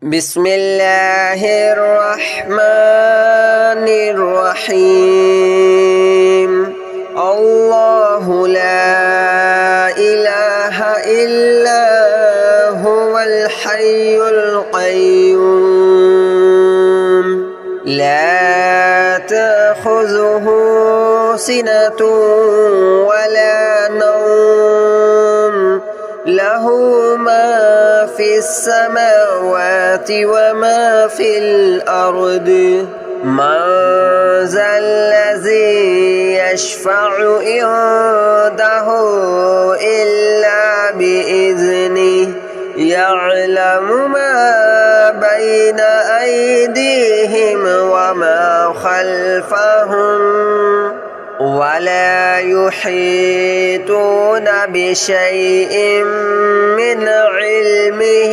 بسم الله الرحمن الرحيم الله لا إله إلا هو الحي القيوم لا تأخذه سنة ولا نوم له ما في السماوات وما في الأرض من ذا الذي يشفع عنده إلا بإذنه يعلم ما بين أيديهم وما خلفهم ولا يحيطون بشيء من علمه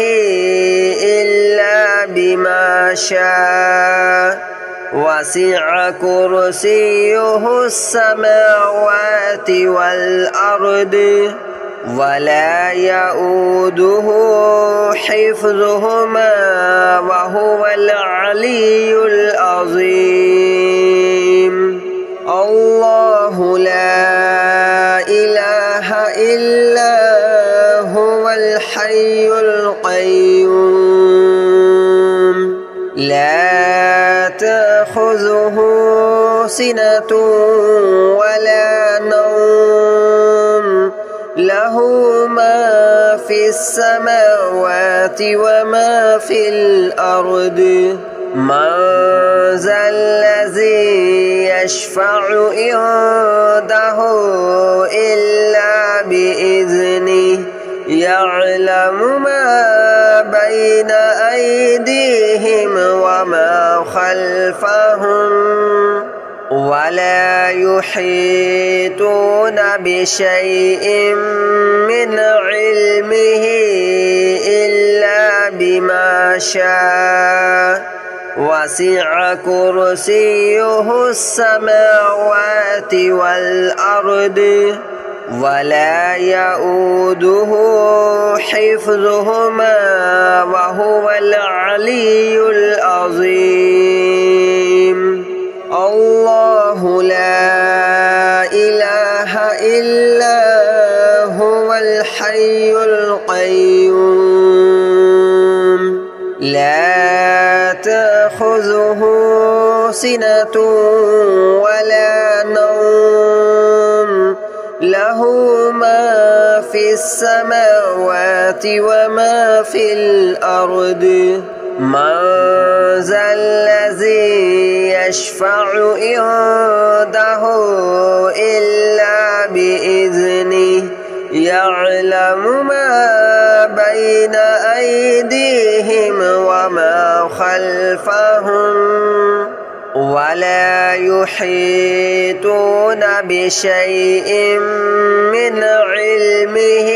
إلا بما شاء وسع كرسيه السماوات والأرض ولا يؤوده حفظهما وهو العلي العظيم الله لا إله إلا هو الحي القيوم لا تأخذه سنة ولا نوم له ما في السماوات وما في الأرض من ذا الذي يشفع عنده إلا بإذنه يعلم ما بين أيديهم وما خلفهم ولا يحيطون بشيء من علمه إلا بما شاء وسع كرسيه السماوات والأرض ولا يؤوده حفظهما وهو العلي العظيم الله لا إله إلا هو الحي القيوم لا تأخذه سنة ولا نوم له ما في السماوات وما في الأرض من ذا الذي يشفع عنده إلا بإذنه يعلم ما بين أيديهم وما خلفهم ولا يحيطون بشيء من علمه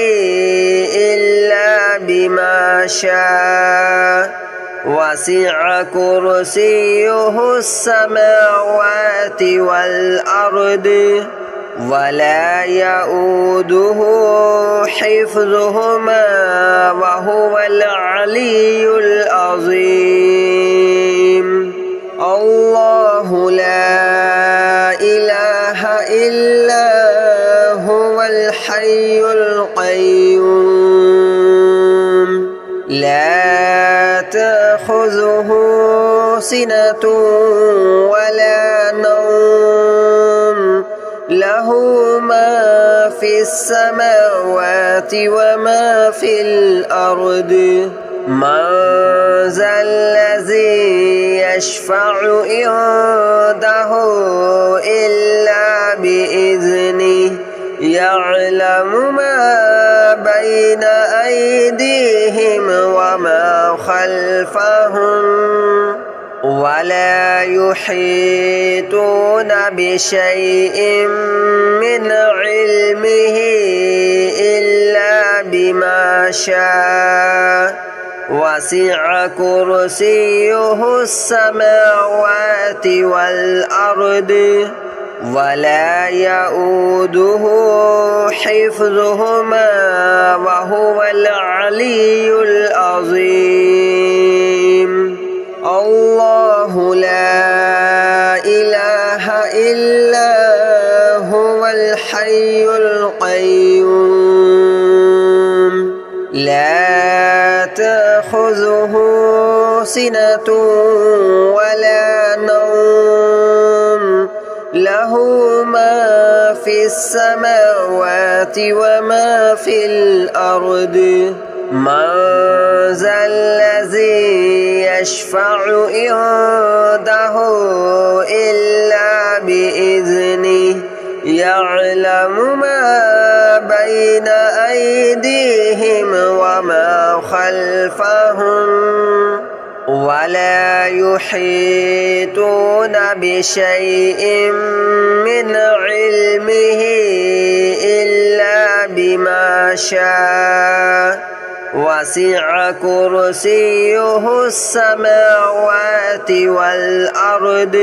إلا بما شاء وسع كرسيه السماوات والأرض ولا يؤوده حفظهما وهو العلي العظيم الله لا إله إلا هو الحي القيوم لا تأخذه سنة ولا نوم له ما في السماوات وما في الأرض من ذا الذي يشفع عنده إلا بإذنه يعلم ما بين أيديهم وما خلفهم ولا يحيطون بشيء من علمه إلا بما شاء وسع كرسيه السماوات والأرض ولا يؤوده حفظهما وهو العلي العظيم. تأخذه سنة ولا نوم له ما في السماوات وما في الأرض من ذا الذي يشفع عنده إلا بإذنه يعلم ما بين أيديهم وما خلفهم ولا يحيطون بشيء من علمه إلا بما شاء وسع كرسيه السماوات والأرض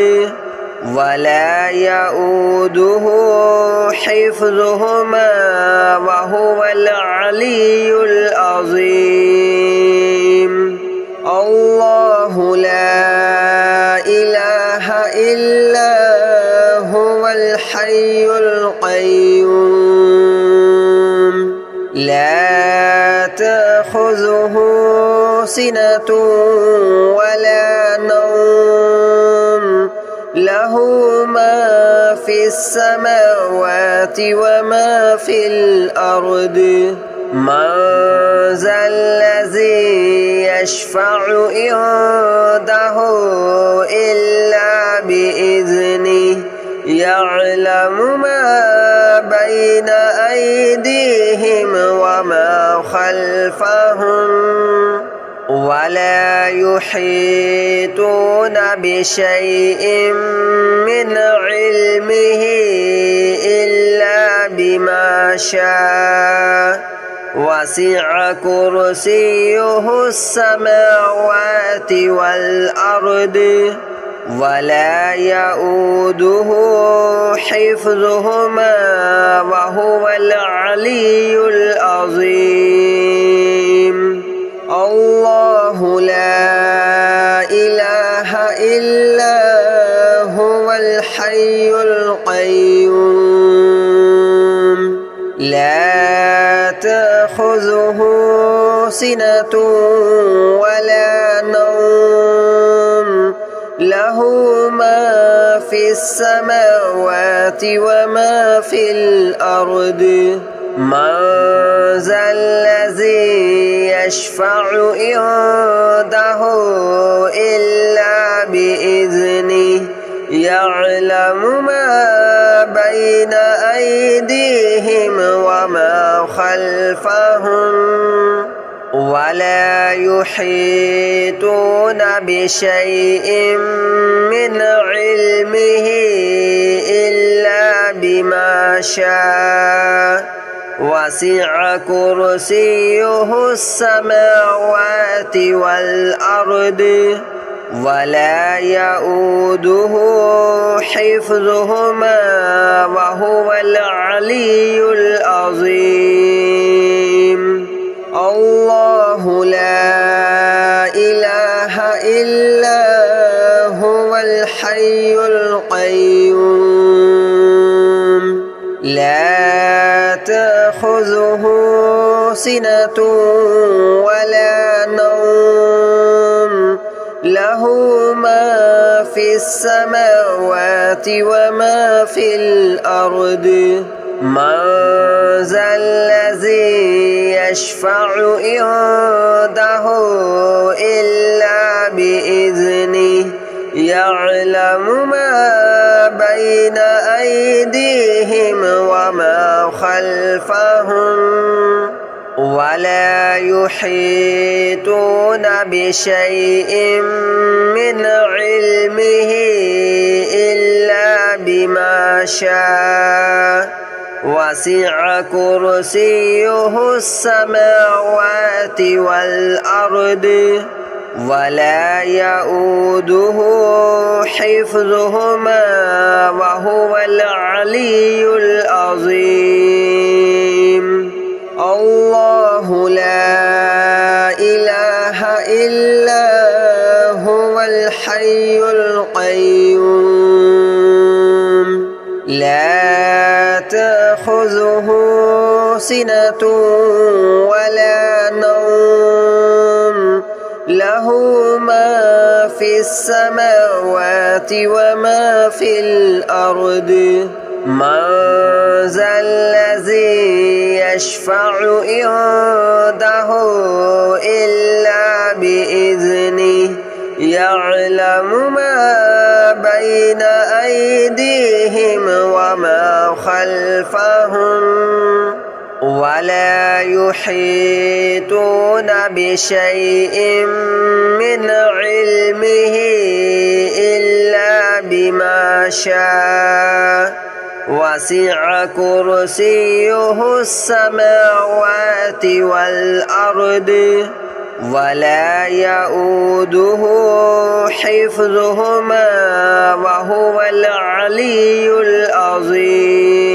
ولا يؤوده حفظهما وهو العلي العظيم الله لا إله إلا هو الحي القيوم لا تأخذه سنة ولا نوم له ما في السماوات وما في الأرض من ذا الذي يشفع عنده إلا بإذنه يعلم ما بين أيديهم وما خلفهم ولا يحيطون بشيء من علمه إلا بما شاء وسع كرسيه السماوات والأرض ولا يؤوده حفظهما وهو العلي العظيم الله لا إله إلا هو الحي القيوم لا تأخذه سنة ولا نوم له ما في السماوات وما في الأرض من ذا الذي يشفع عنده إلا بإذنه يعلم ما بين أيديهم وما خلفهم ولا يحيطون بشيء من علمه إلا بما شاء وسع كرسيه السماوات والأرض ولا يؤوده حفظهما وهو العلي العظيم الله لا إله إلا هو الحي القيوم لا تأخذه سنة ولا نوم له ما في السماوات وما في الأرض من ذا الذي يشفع عنده إلا بإذنه يعلم ما بين أيديهم وما خلفهم ولا يحيطون بشيء من علمه إلا بما شاء وسع كرسيه السماوات والأرض ولا يؤوده حفظهما وهو العلي العظيم الله لا إله إلا هو الحي القيوم لا تأخذه سنة ولا نوم له له ما في السماوات وما في الأرض من ذا الذي يشفع عنده إلا بإذنه يعلم ما بين أيديهم وما خلفهم ولا يحيطون بشيء من علمه إلا بما شاء وسع كرسيه السماوات والأرض ولا يؤوده حفظهما وهو العلي العظيم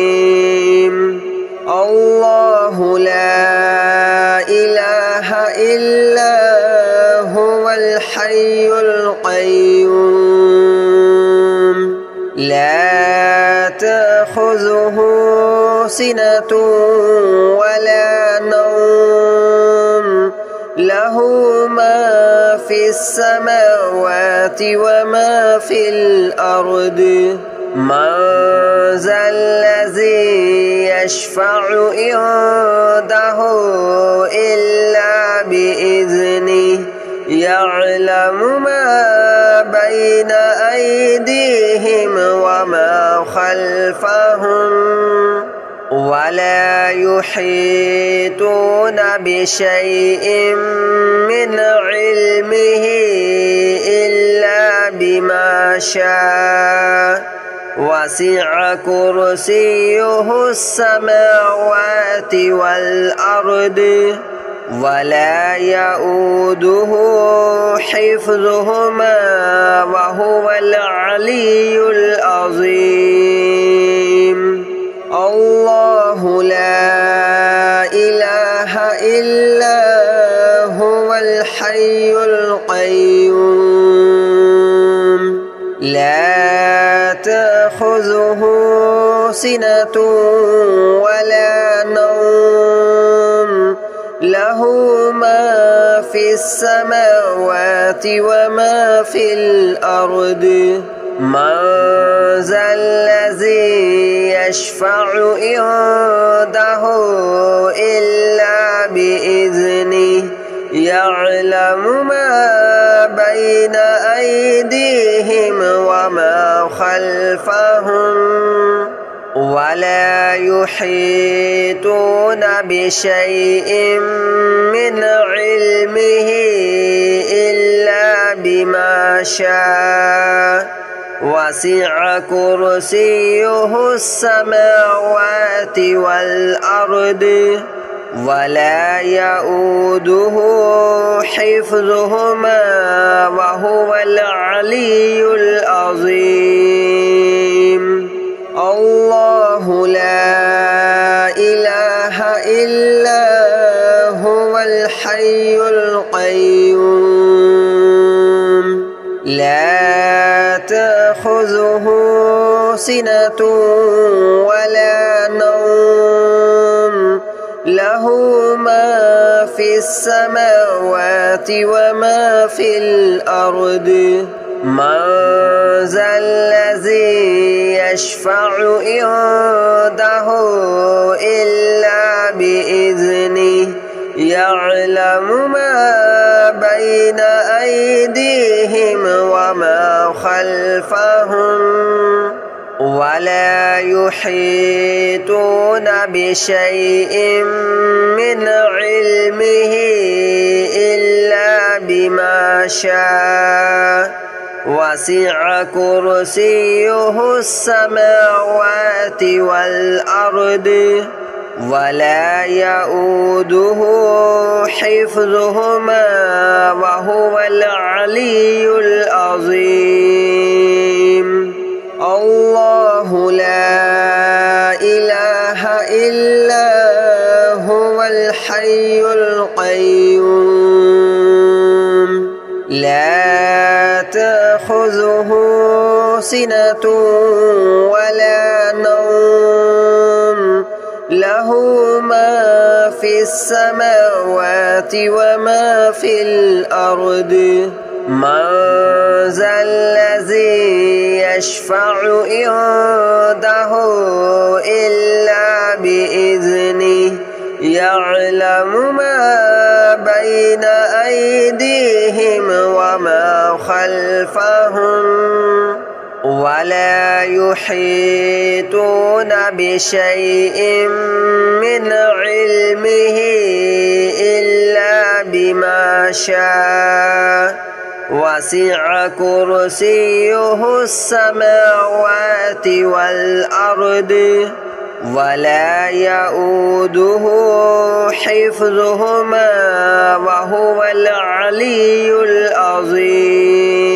الله لا إله إلا هو الحي القيوم لا تأخذه سنة ولا نوم له ما في السماوات وما في الأرض من ذا الذي يشفع عنده إلا بإذنه يعلم ما بين أيديهم وما خلفهم ولا يحيطون بشيء من علمه إلا بما شاء وسع كرسيه السماوات والأرض ولا يؤوده حفظهما وهو العلي العظيم الله لا إله إلا هو الحي القيوم لا تأخذه سنة ولا نوم له ما في السماوات وما في الأرض من ذا الذي يشفع عنده إلا بإذنه يعلم ما بين أيديهم وما خلفهم ولا يحيطون بشيء من علمه إلا بما شاء وسع كرسيه السماوات والأرض ولا يؤوده حفظهما وهو العلي العظيم الله لا إله إلا هو الحي القيوم لا تأخذه سنة ولا نوم له ما في السماوات وما في الأرض من ذا الذي يشفع عنده إلا بإذنه يعلم ما بين أيديهم وما خلفهم ولا يحيطون بشيء من علمه إلا بما شاء وسع كرسيه السماوات والأرض ولا يؤوده حفظهما وهو العلي العظيم الله لا إله إلا هو الحي القيوم لا تأخذه سنة ولا نوم له له ما في السماوات وما في الأرض من ذا الذي يشفع عنده إلا بإذنه يعلم ما بين أيديهم وما خلفهم ولا يحيطون بشيء من علمه إلا بما شاء وسع كرسيه السماوات والأرض ولا يؤوده حفظهما وهو العلي العظيم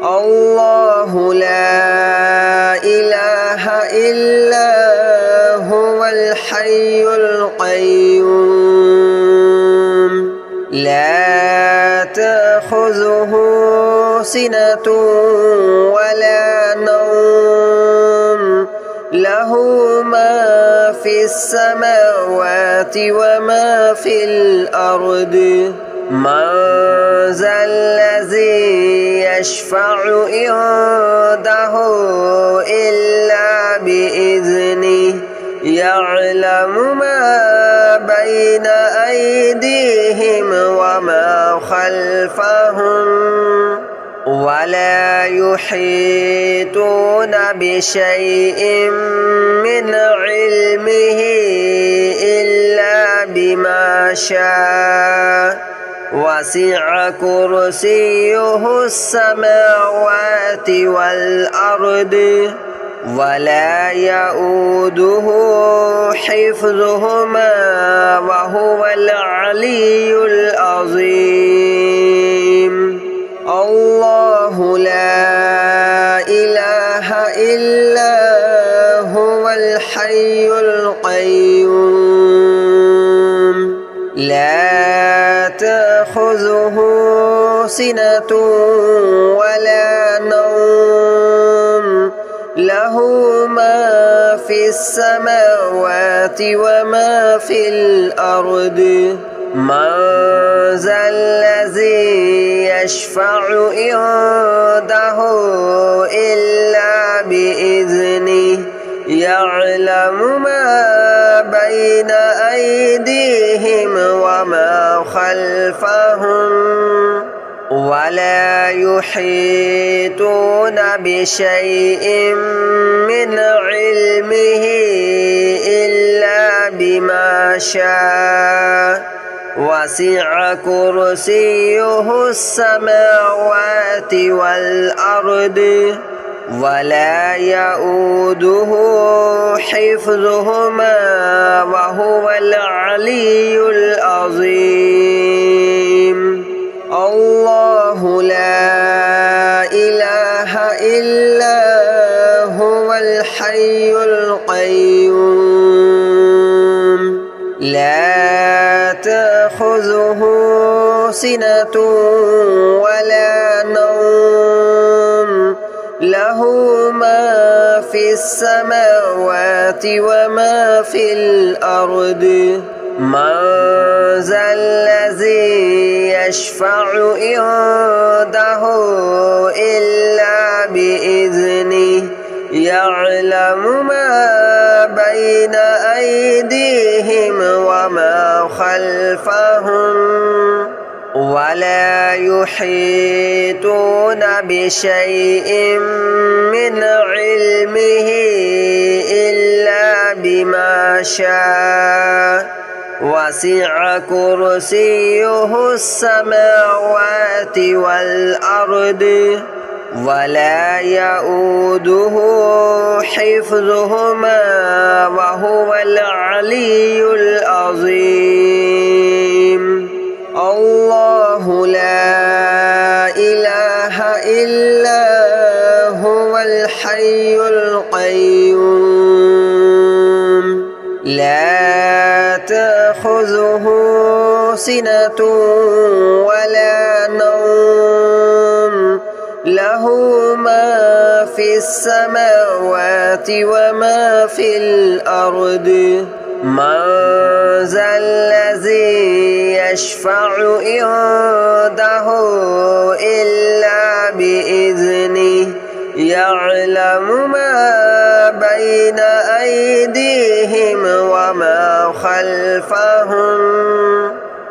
الله لا إله إلا هو الحي القيوم لا تأخذه سنة ولا نوم له ما في السماوات وما في الأرض من ذا الذي يشفع عنده إلا بإذنه يعلم ما بين أيديهم وما خلفهم ولا يحيطون بشيء من علمه إلا بما شاء وسع كرسيه السماوات والأرض ولا يؤوده حفظهما وهو العلي العظيم الله لا إله إلا هو الحي القيوم لا تأخذه سنة ولا نوم له ما في السماوات وما في الأرض من ذا الذي يشفع عنده إلا بإذنه يعلم ما بين أيديهم وما خلفهم ولا يحيطون بشيء من علمه إلا بما شاء وسع كرسيه السماوات والأرض ولا يؤوده حفظهما وهو العلي العظيم الله لا إله إلا هو الحي القيوم لا تأخذه سنة ولا نوم له ما في السماوات وما في الأرض من ذا الذي يشفع عنده إلا بإذنه يعلم ما بين أيديهم وما خلفهم ولا يحيطون بشيء من علمه إلا بما شاء وسع كرسيه السماوات والأرض ولا يؤوده حفظهما وهو العلي العظيم الله لا إله إلا هو الحي القيوم لا تأخذه سنة ولا نوم له ما في السماوات وما في الأرض من ذا الذي يشفع عنده إلا بإذنه يعلم ما بين أيديهم وما خلفهم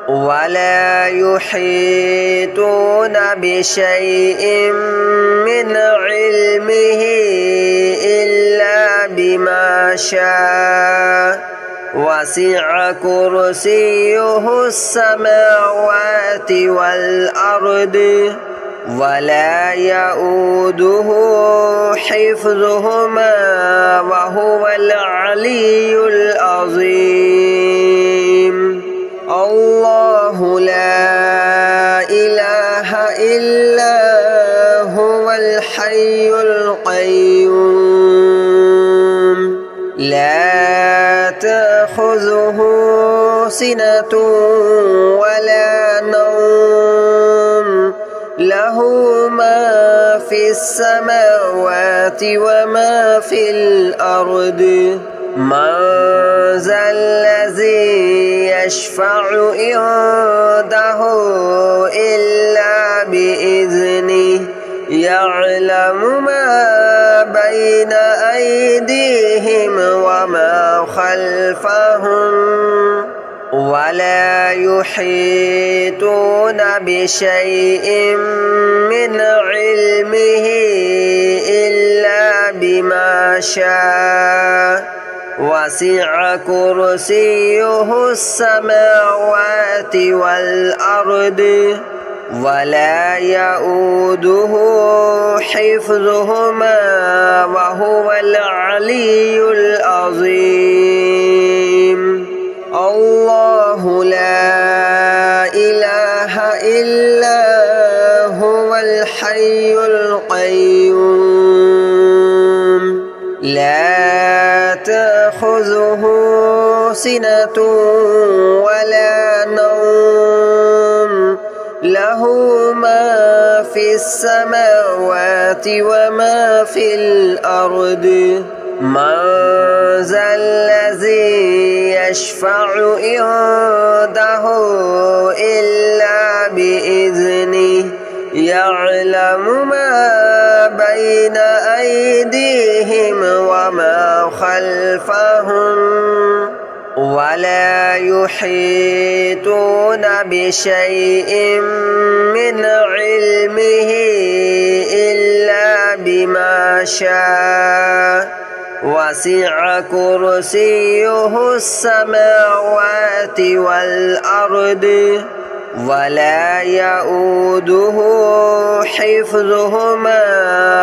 ولا يحيطون بشيء من علمه إلا بما شاء وسع كرسيه السماوات والأرض ولا يؤوده حفظهما وهو العلي العظيم الله لا إله إلا هو الحي القيوم لا تأخذه سنة ولا نوم له ما في السماوات وما في الأرض من ذا الذي يشفع عنده إلا بإذنه يعلم ما بين أيديهم وما خلفهم ولا يحيطون بشيء من علمه إلا بما شاء وسع كرسيه السماوات والأرض ولا يؤوده حفظهما وهو العلي العظيم الله لا إله إلا هو الحي القيوم لا تأخذه سنة ولا نوم له ما في السماوات وما في الأرض من ذا الذي يشفع عنده إلا بإذنه يعلم ما بين أيديهم وما خلفهم ولا يحيطون بشيء من علمه إلا بما شاء وسع كرسيه السماوات والأرض ولا يؤوده حفظهما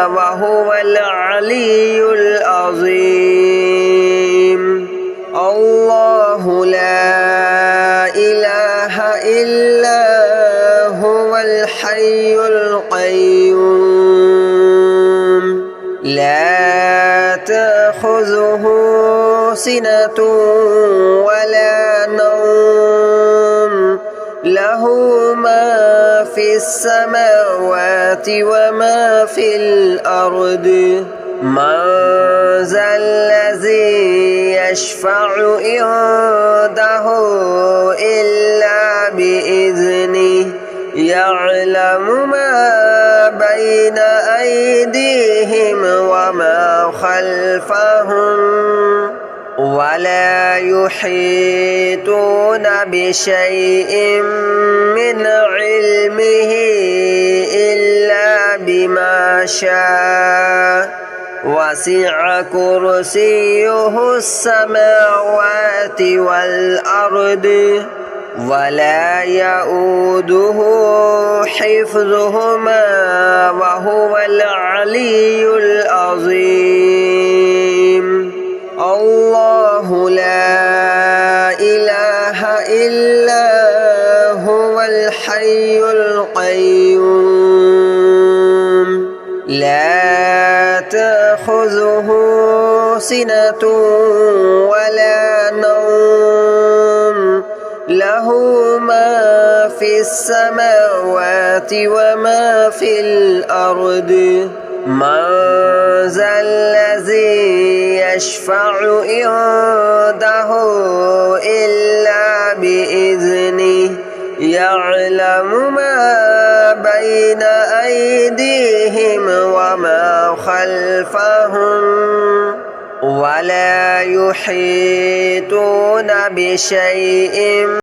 وهو العلي العظيم الله لا إله إلا هو الحي القيوم لا تأخذه سنة ولا نوم له ما في السماوات وما في الأرض من ذا الذي يشفع عنده إلا بإذنه يعلم ما بين أيديهم وما خلفهم ولا يحيطون بشيء من علمه إلا بما شاء وسع كرسيه السماوات والأرض ولا يؤوده حفظهما وهو العلي العظيم الله لا إله إلا هو الحي القيوم لا تأخذه سنة ولا نوم له ما في السماوات وما في الأرض من ذا الذي يشفع عنده إلا بإذنه يعلم ما بين أيديهم وما خلفهم ولا يحيطون بشيء